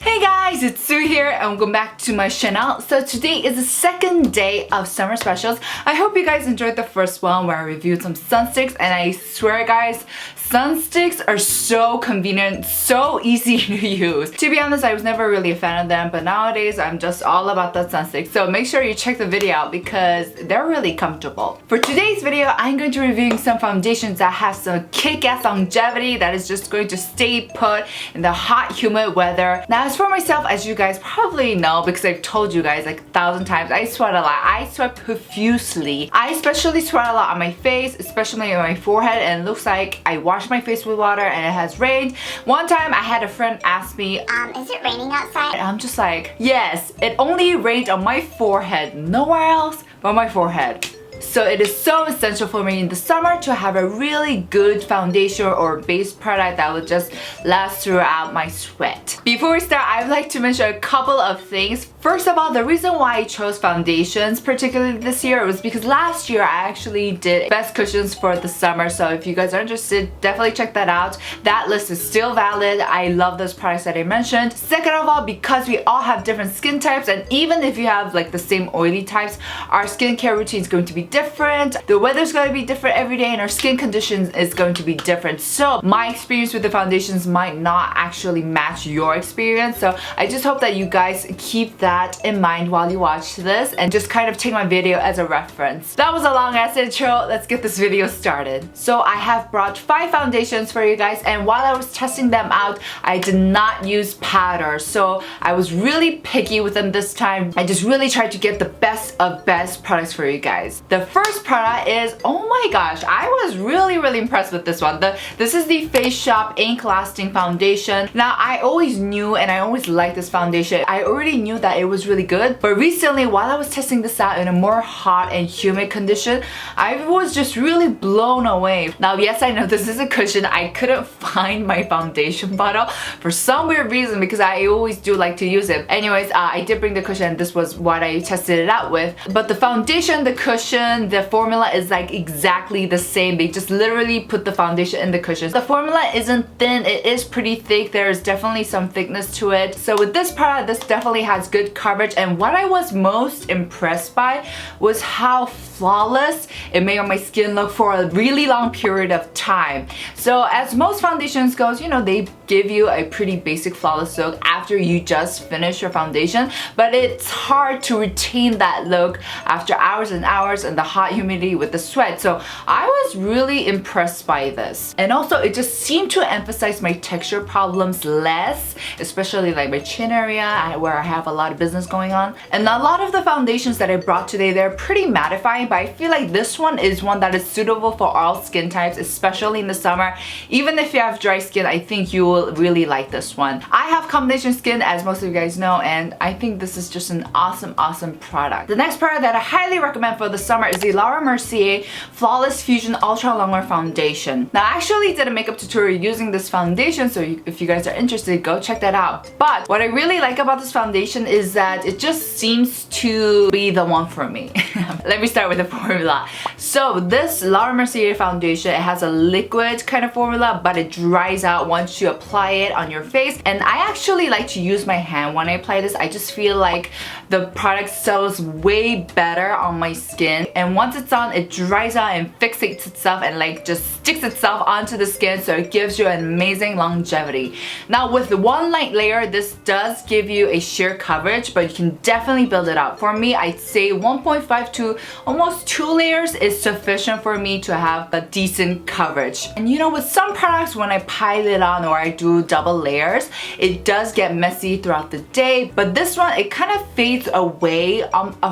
Hey guys, it's Sue here and welcome back to my channel. So today is the second day of summer specials. I hope you guys enjoyed the first one where I reviewed some sunsticks, and I swear guys, sunsticks are so convenient, so easy to use. To be honest, I was never really a fan of them, but nowadays I'm just all about that sunstick. So make sure you check the video out because they're really comfortable. For today's video, I'm going to be reviewing some foundations that have some kick-ass longevity that is just going to stay put in the hot, humid weather. Now, as for myself, as you guys probably know, because I've told you guys like 1,000 times, I sweat a lot. I sweat profusely. I especially sweat a lot on my face, especially on my forehead, and it looks like I wash my face with water and it has rained. One time I had a friend ask me, is it raining outside? And I'm just like, yes, it only rained on my forehead, nowhere else but my forehead. So it is so essential for me in the summer to have a really good foundation or base product that will just last throughout my sweat. Before we start, I would like to mention a couple of things. First of all, the reason why I chose foundations, particularly this year, was because last year I actually did best cushions for the summer. So if you guys are interested, definitely check that out. That list is still valid. I love those products that I mentioned. Second of all, because we all have different skin types, and even if you have like the same oily types, our skincare routine is going to be different. The weather's going to be different every day, and our skin condition is going to be different. So my experience with the foundations might not actually match your experience. So I just hope that you guys keep that in mind while you watch this and just kind of take my video as a reference. That was a long ass intro. Let's get this video started. So I have brought 5 foundations for you guys, and while I was testing them out, I did not use powder. So I was really picky with them this time. I just really tried to get the best of best products for you guys. The first product is, oh my gosh, I was really impressed with this one. This is the Faceshop Ink Lasting Foundation. Now, I always knew and I always liked this foundation. I already knew that it was really good, but recently while I was testing this out in a more hot and humid condition, I was just really blown away. Now, yes, I know this is a cushion. I couldn't find my foundation bottle for some weird reason because I always do like to use it. Anyways, I did bring the cushion. This was what I tested it out with. But the foundation, the cushion, the formula is like exactly the same. They just literally put the foundation in the cushion. The formula isn't thin. It is pretty thick. There's definitely some thickness to it. So with this product, this definitely has good coverage, and what I was most impressed by was how flawless it made on my skin look for a really long period of time. So as most foundations goes, you know, they give you a pretty basic flawless look after you just finish your foundation, but it's hard to retain that look after hours and hours in the hot humidity with the sweat. So I was really impressed by this, and also it just seemed to emphasize my texture problems less, especially like my chin area where I have a lot of business going on. And a lot of the foundations that I brought today, they're pretty mattifying, but I feel like this one is one that is suitable for all skin types, especially in the summer. Even if you have dry skin, I think you will really like this one. I have combination skin, as most of you guys know, and I think this is just an awesome product. The next product that I highly recommend for the summer is the Mercier Flawless Fusion Ultra Longwear Foundation. Now, I actually did a makeup tutorial using this foundation, so if you guys are interested, go check that out. But what I really like about this foundation is that it just seems to be the one for me. Let me start with the formula. So this Mercier foundation, it has a liquid kind of formula, but it dries out once you apply it on your face. And I actually like to use my hand when I apply this. I just feel like the product settles way better on my skin, and once it's on, it dries out and fixates itself and like just sticks itself onto the skin, so it gives you an amazing longevity. Now, with the one light layer, this does give you a sheer coverage, but you can definitely build it up. For me, I'd say 1.5 to almost 2 layers is sufficient for me to have a decent coverage. And you know, with some products, when I pile it on or I do double layers, it does get messy throughout the day, but this one, it kind of fades away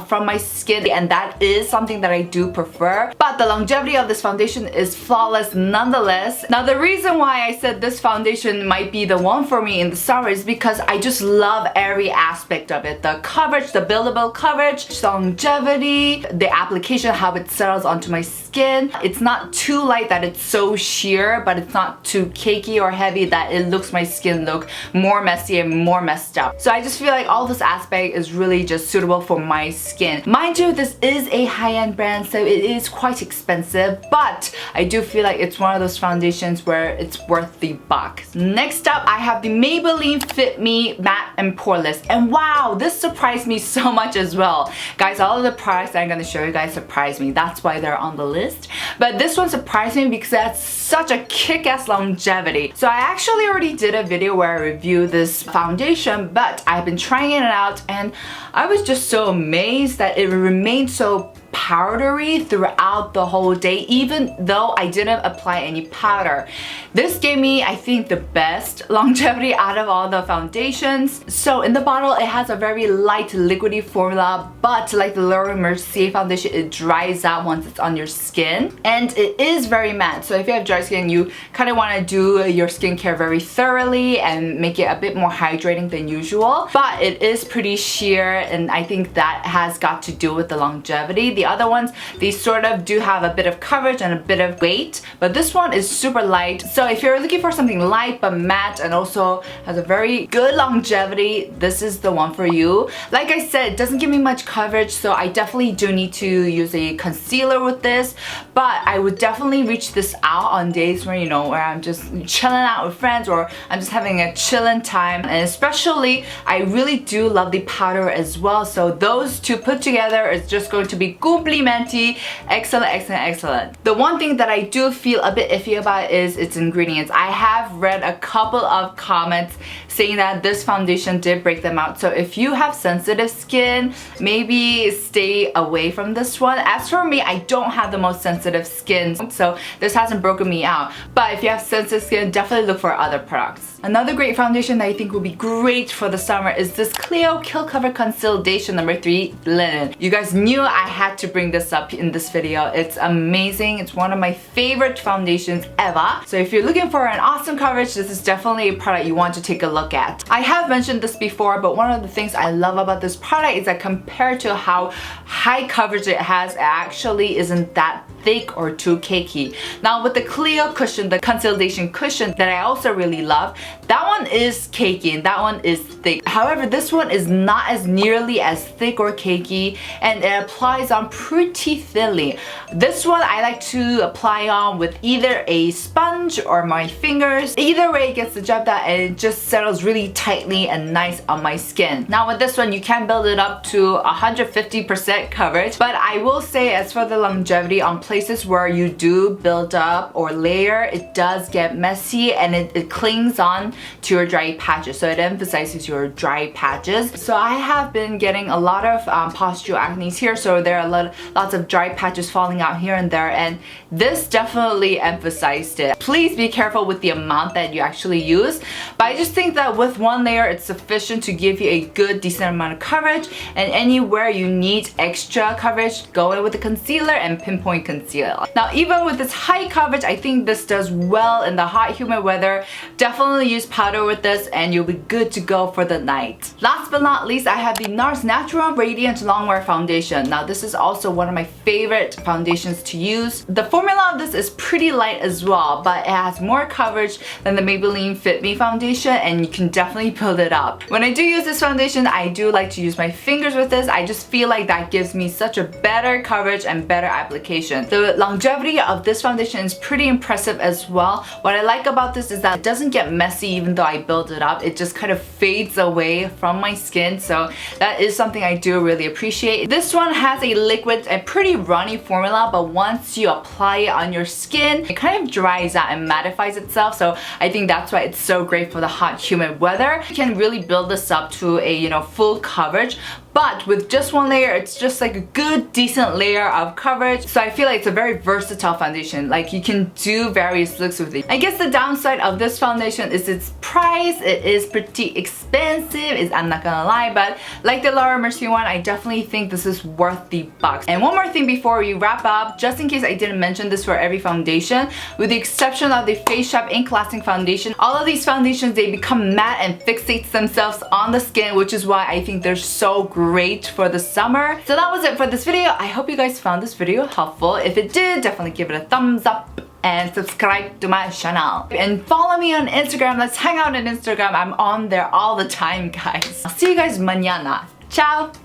from my skin, and that is something that I do prefer. But the longevity of this foundation is flawless nonetheless. Now, the reason why I said this foundation might be the one for me in the summer is because I just love every aspect of it. The coverage, the buildable coverage, longevity, the application, how it settles onto my skin. It's not too light that it's so sheer, but it's not too cakey or heavy that it looks my skin look more messy and more messed up. So I just feel like all this aspect is really just suitable for my skin. Mind you, this is a high-end Korean brand, so it is quite expensive, but I do feel like it's one of those foundations where it's worth the buck. Next up, I have the Maybelline Fit Me Matte and Poreless, and wow, this surprised me so much as well. Guys, all of the products that I'm going to show you guys surprised me. That's why they're on the list. But this one surprised me because that's such a kick-ass longevity. So I actually already did a video where I reviewed this foundation, but I've been trying it out and I was just so amazed that it remained so powdery throughout the whole day, even though I didn't apply any powder. This gave me, I think, the best longevity out of all the foundations. So in the bottle, it has a very light liquidy formula, but like the L'Oreal Mercier foundation, it dries out once it's on your skin, and it is very matte. So if you have dry skin, you kind of want to do your skincare very thoroughly and make it a bit more hydrating than usual, but it is pretty sheer, and I think that has got to do with the longevity. The other ones, they sort of do have a bit of coverage and a bit of weight, but this one is super light. So if you're looking for something light but matte and also has a very good longevity, this is the one for you. Like I said, it doesn't give me much coverage, so I definitely do need to use a concealer with this, but I would definitely reach this out on days where, you know, where I'm just chilling out with friends or I'm just having a chilling time. And especially, I really do love the powder as well, so those two put together is just going to be complimenti. Excellent, excellent, excellent. The one thing that I do feel a bit iffy about is its ingredients. I have read a couple of comments saying that this foundation did break them out, so if you have sensitive skin, maybe stay away from this one. As for me, I don't have the most sensitive skin, so this hasn't broken me out, but if you have sensitive skin, definitely look for other products. Another great foundation that I think will be great for the summer is this Clio Kill Cover Concealdation number 3 Linen. You guys knew I had to bring this up in this video. It's amazing. It's one of my favorite foundations ever. So if you're looking for an awesome coverage, this is definitely a product you want to take a look at. I have mentioned this before, but one of the things I love about this product is that compared to how high coverage it has, it actually isn't that thick or too cakey. Now with the Clio cushion, the Concealdation cushion that I also really love, that one is cakey and that one is thick. However, this one is not as nearly as thick or cakey, and it applies on pretty thinly. This one I like to apply on with either a sponge or my fingers. Either way, it gets the job done and it just settles really tightly and nice on my skin. Now with this one, you can build it up to 150% coverage, but I will say as for the longevity, on places where you do build up or layer, it does get messy and it clings on to your dry patches, so it emphasizes your dry patches. So I have been getting a lot of postural acne here, so there are lots of dry patches falling out here and there, and this definitely emphasized it. Please be careful with the amount that you actually use, but I just think that with one layer it's sufficient to give you a good decent amount of coverage, and anywhere you need extra coverage, go in with the concealer and pinpoint conceal. Now even with this high coverage, I think this does well in the hot humid weather. Definitely use powder with this and you'll be good to go for the night. Last but not least, I have the Nars Natural Radiant Longwear Foundation. Now this is also one of my favorite foundations to use. The formula of this is pretty light as well, but it has more coverage than the Maybelline Fit Me foundation, and you can definitely build it up. When I do use this foundation, I do like to use my fingers with this. I just feel like that gives me such a better coverage and better application. The longevity of this foundation is pretty impressive as well. What I like about this is that it doesn't get messy even though I build it up. It just kind of fades away from my skin, so that is something I do really appreciate. This one has a liquid and pretty runny formula, but once you apply it on your skin, it kind of dries out and mattifies itself, so I think that's why it's so great for the hot humid weather. You can really build this up to a, you know, full coverage, but with just one layer, it's just like a good decent layer of coverage. So I feel like it's a very versatile foundation. Like you can do various looks with it. I guess the downside of this foundation is its price. It is pretty expensive, I'm not gonna lie, but like the L'Oreal Mercier one, I definitely think this is worth the bucks. And one more thing before we wrap up, just in case I didn't mention this for every foundation, with the exception of the Faceshop Ink Lasting Foundation, all of these foundations, they become matte and fixates themselves on the skin, which is why I think they're so great for the summer. So that was it for this video. I hope you guys found this video helpful. If it did, definitely give it a thumbs up and subscribe to my channel. And follow me on Instagram. Let's hang out on Instagram. I'm on there all the time, guys. I'll see you guys mañana. Ciao!